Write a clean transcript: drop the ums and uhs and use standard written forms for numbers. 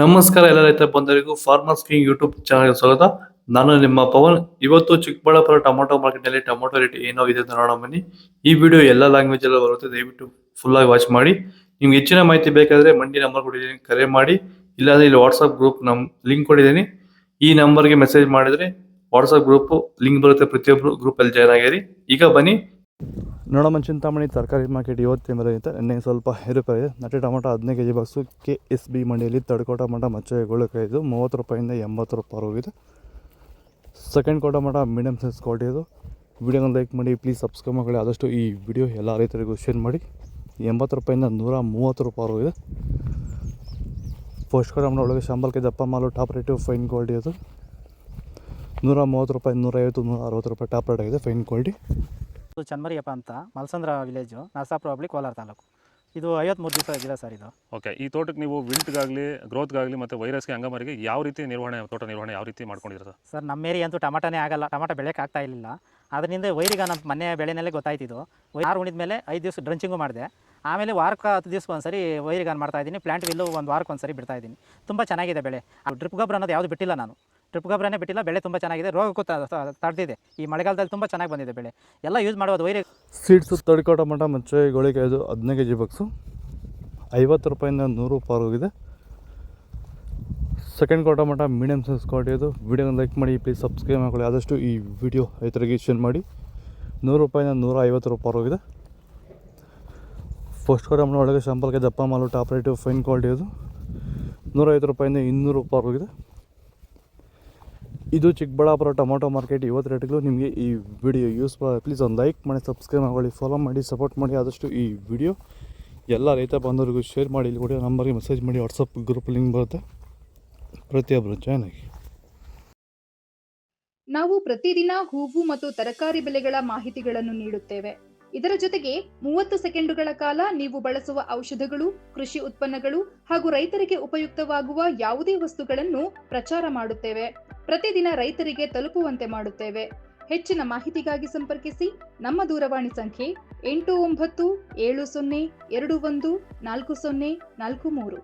ನಮಸ್ಕಾರ ಎಲ್ಲ ರೈತ ಬಂಧುಗಳಿಗೂ ಫಾರ್ಮರ್ಸ್ ಕಿಂಗ್ ಯೂಟ್ಯೂಬ್ ಚಾನಲ್ಗೆ ಸ್ವಾಗತ. ನಾನು ನಿಮ್ಮ ಪವನ್. ಇವತ್ತು ಚಿಕ್ಕಬಳ್ಳಾಪುರ ಟೊಮೊಟೊ ಮಾರ್ಕೆಟ್ ನಲ್ಲಿ ಟೊಮೊಟೊ ರೇಟ್ ಏನೋ ಇದೆ ಅಂತ ನೋಡೋಣ ಬನ್ನಿ. ಈ ವಿಡಿಯೋ ಎಲ್ಲ ಲ್ಯಾಂಗ್ವೇಜ್ ಎಲ್ಲ ಬರುತ್ತೆ, ದಯವಿಟ್ಟು ಫುಲ್ ಆಗಿ ವಾಚ್ ಮಾಡಿ. ನಿಮ್ಗೆ ಹೆಚ್ಚಿನ ಮಾಹಿತಿ ಬೇಕಾದ್ರೆ ಮಂಡಿ ನಂಬರ್ ಕೊಟ್ಟಿದ್ದೀನಿ, ಕರೆ ಮಾಡಿ. ಇಲ್ಲಾಂದ್ರೆ ಇಲ್ಲಿ ವಾಟ್ಸ್ಆಪ್ ಗ್ರೂಪ್ ಲಿಂಕ್ ಕೊಟ್ಟಿದ್ದೀನಿ, ಈ ನಂಬರ್ಗೆ ಮೆಸೇಜ್ ಮಾಡಿದ್ರೆ ವಾಟ್ಸ್ಆಪ್ ಗ್ರೂಪ್ ಲಿಂಕ್ ಬರುತ್ತೆ, ಪ್ರತಿಯೊಬ್ಬರು ಗ್ರೂಪ್ ಅಲ್ಲಿ ಜಾಯ್ನ್ ಆಗಿರಿ. ಈಗ ಬನ್ನಿ ನೋಡಮ್ಮ. ಚಿಂತಾಮಣಿ ತರಕಾರಿ ಮಾರ್ಕೆಟ್ ಇವತ್ತಿನ ಬೆಲೆ ಇರುತ್ತೆ, ನಿನ್ನೆ ಸ್ವಲ್ಪ ಏರುಪೇರಿದೆ. ನಾಟಿ ಟೊಮೊಟೊ 15 kg ಬಾಕ್ಸು KSB ಮಂಡಿಯಲ್ಲಿ. ತಡ್ಕೋ ಟೊಮೊಟೊ ಮಚ್ಚೆಗಳು 30 ರೂಪಾಯಿಂದ 80 ರೂಪಾಯಿ ಹೋಗಿದೆ. ಸೆಕೆಂಡ್ ಕೋ ಟೊಮೊಟೊ ಮೀಡಿಯಮ್ ಸೈಜ್ ಕ್ವಾಲಿಟಿ ಇದು. ವಿಡಿಯೋನ ಲೈಕ್ ಮಾಡಿ, ಪ್ಲೀಸ್ ಸಬ್ಸ್ಕ್ರೈಬ್ ಮಾಡಿ. ಆದಷ್ಟು ಈ ವಿಡಿಯೋ ಎಲ್ಲ ರೈತರಿಗೂ ಶೇರ್ ಮಾಡಿ. 80 ರೂಪಾಯಿಂದ 130 ರೂಪಾಯಿ ಹೋಗಿದೆ. ಫಸ್ಟ್ ಕೋ ಟೊಮೊಟೊ ಒಳಗೆ ಶಾಂಬಲ್ಗೆ ದಪ್ಪ ಮಾಲು ಟಾಪ್ ರೇಟು ಫೈನ್ ಕ್ವಾಲಿಟಿ ಅದು. 130 ರೂಪಾಯಿ, 150, 160 ರೂಪಾಯಿ ಟಾಪ್ ರೇಟ್ ಆಗಿದೆ, ಫೈನ್ ಕ್ವಾಲಿಟಿ. ಚನ್ಮರಿಯಪ್ಪ ಅಂತ ಮಲ್ಸಂದ್ರ ವಿಲೇಜು, ನರಸಾಪುರ ಹೋಬಳಿ, ಕೋಲಾರ ತಾಲೂಕು. ಇದು 53 ದಿವಸ ಗಿಡ ಸರ್ ಇದು. ಓಕೆ, ಈ ತೋಟಕ್ಕೆ ನೀವು ವಿಲ್ಟ್ಗಾಗಲಿ ಗ್ರೋತ್ಗಾಗಲಿ ಮತ್ತು ವೈರಸ್ಗೆ ಅಂಗಮಾರಿಗೆ ಯಾವ ರೀತಿ ತೋಟ ನಿರ್ವಹಣೆ ಯಾವ ರೀತಿ ಮಾಡ್ಕೊಂಡಿದ್ದೀರಾ ಸರ್? ನಮ್ಮ ಏರಿಯಾ ಅಂತೂ ಟಮಾಟನೇ ಆಗಲ್ಲ, ಟಮಾಟ ಬೆಳೆಯೋಕೆ ಆಗ್ತಾ ಇರಲಿಲ್ಲ. ಅದರಿಂದ ವೈರಿಗೆ ನಮ್ಮ ಮನೆ ಬೆಳೆನಲ್ಲೇ ಗೊತ್ತಾಯ್ತಿದ್ದು. ಆರು ಉಣಿದ ಮೇಲೆ 5 ದಿವಸ ಡ್ರಂಚಿಂಗು ಮಾಡಿದೆ. ಆಮೇಲೆ ವಾರಕ್ಕೆ 10 ದಿವಸಕ್ಕೆ ಒಂದ್ಸರಿ ವೈರಿಗಾನ್ ಮಾಡ್ತಾಯಿದ್ದೀನಿ. ಪ್ಲಾಂಟ್ ವಿಲ್ಲು ಒಂದು ವಾರಕ್ಕೆ ಒಂದ್ಸರಿ ಬಿಡ್ತಾಯಿದ್ದೀನಿ. ತುಂಬ ಚೆನ್ನಾಗಿದೆ ಬೆಳೆ. ಡ್ರಿಪ್ ಗೊಬ್ಬರ ಅನ್ನೋದು ಯಾವುದು ಬಿಟ್ಟಿಲ್ಲ ನಾನು, ಡ್ರಿಪ್ ಗೊಬ್ಬರನೇ ಬಿಟ್ಟಿಲ್ಲ. ಬೆಳೆ ತುಂಬ ಚೆನ್ನಾಗಿದೆ, ರೋಗಕ್ಕೂ ತಡೆದಿದೆ. ಈ ಮಳೆಗಾಲದಲ್ಲಿ ತುಂಬ ಚೆನ್ನಾಗಿ ಬಂದಿದೆ ಬೆಳೆ. ಎಲ್ಲ ಯೂಸ್ ಮಾಡೋದು ವೈರಿ ಸೀಡ್ಸು. ತಡ್ಕೋ ಟೊಮೊಟೊ ಮಚ್ಚೆಗಳಿಗೆ ಇದು 15 kg ಬಾಕ್ಸು 50 ರೂಪಾಯಿಂದ 100 ರೂಪಾಯಿ ಹೋಗಿದೆ. ಸೆಕೆಂಡ್ ಕೋ ಟೊಮೊಟೊ ಮೀಡಿಯಮ್ ಸೈಜ್ ಕ್ವಾಲಿಟಿ ಇದು. ವಿಡಿಯೋನ ಲೈಕ್ ಮಾಡಿ, ಪ್ಲೀಸ್ ಸಬ್ಸ್ಕ್ರೈಬ್ ಮಾಡ್ಕೊಳ್ಳಿ. ಆದಷ್ಟು ಈ ವಿಡಿಯೋ ರೈತರಿಗೆ ಶೇರ್ ಮಾಡಿ. 100 ರೂಪಾಯಿಂದ 150 ರೂಪಾಯಿ ಹೋಗಿದೆ. ಫಸ್ಟ್ ಕೋ ಟೊಮೊಟೊ ಒಳಗೆ ಶಾಂಪಲ್ಗೆ ದಪ್ಪ ಮಾಲು ಟಾಪ್ ರೇಟು ಫೈನ್ ಕ್ವಾಲಿಟಿ ಇದು. 150 ರೂಪಾಯಿಂದ 200 ರೂಪಾಯಿ ಹೋಗಿದೆ. ಇದು ಚಿಕ್ಕಬಳ್ಳಾಪುರ ಟೊಮೊಟೊ ಮಾರ್ಕೆಟ್ ಇವತ್ತು ರೇಟ್ಗಳು. ನಿಮಗೆ ಈ ವಿಡಿಯೋ ಯೂಸ್ಫುಲ್, ಪ್ಲೀಸ್ ಒಂದು ಲೈಕ್ ಮಾಡಿ, ಸಬ್ಸ್ಕ್ರೈಬ್ ಮಾಡ್ಕೊಳ್ಳಿ, ಫಾಲೋ ಮಾಡಿ, ಸಪೋರ್ಟ್ ಮಾಡಿ. ಆದಷ್ಟು ಈ ವಿಡಿಯೋ ಎಲ್ಲ ರೈತ ಬಂದವರಿಗೂ ಶೇರ್ ಮಾಡಿ. ಇಲ್ಲಿ ಕೂಡ ನಂಬರ್ಗೆ ಮೆಸೇಜ್ ಮಾಡಿ, ವಾಟ್ಸಪ್ ಗ್ರೂಪ್ ಲಿಂಕ್ ಬರುತ್ತೆ, ಪ್ರತಿಯೊಬ್ಬರು ಜಾಯ್ನ್ ಆಗಿ. ನಾವು ಪ್ರತಿದಿನ ಹೂವು ಮತ್ತು ತರಕಾರಿ ಬೆಲೆಗಳ ಮಾಹಿತಿಗಳನ್ನು ನೀಡುತ್ತೇವೆ. ಇದರ ಜೊತೆಗೆ 30 ಸೆಕೆಂಡುಗಳ ಕಾಲ ನೀವು ಬಳಸುವ ಔಷಧಗಳು, ಕೃಷಿ ಉತ್ಪನ್ನಗಳು ಹಾಗೂ ರೈತರಿಗೆ ಉಪಯುಕ್ತವಾಗುವ ಯಾವುದೇ ವಸ್ತುಗಳನ್ನು ಪ್ರಚಾರ ಮಾಡುತ್ತೇವೆ. ಪ್ರತಿದಿನ ರೈತರಿಗೆ ತಲುಪುವಂತೆ ಮಾಡುತ್ತೇವೆ. ಹೆಚ್ಚಿನ ಮಾಹಿತಿಗಾಗಿ ಸಂಪರ್ಕಿಸಿ. ನಮ್ಮ ದೂರವಾಣಿ ಸಂಖ್ಯೆ 8970214043.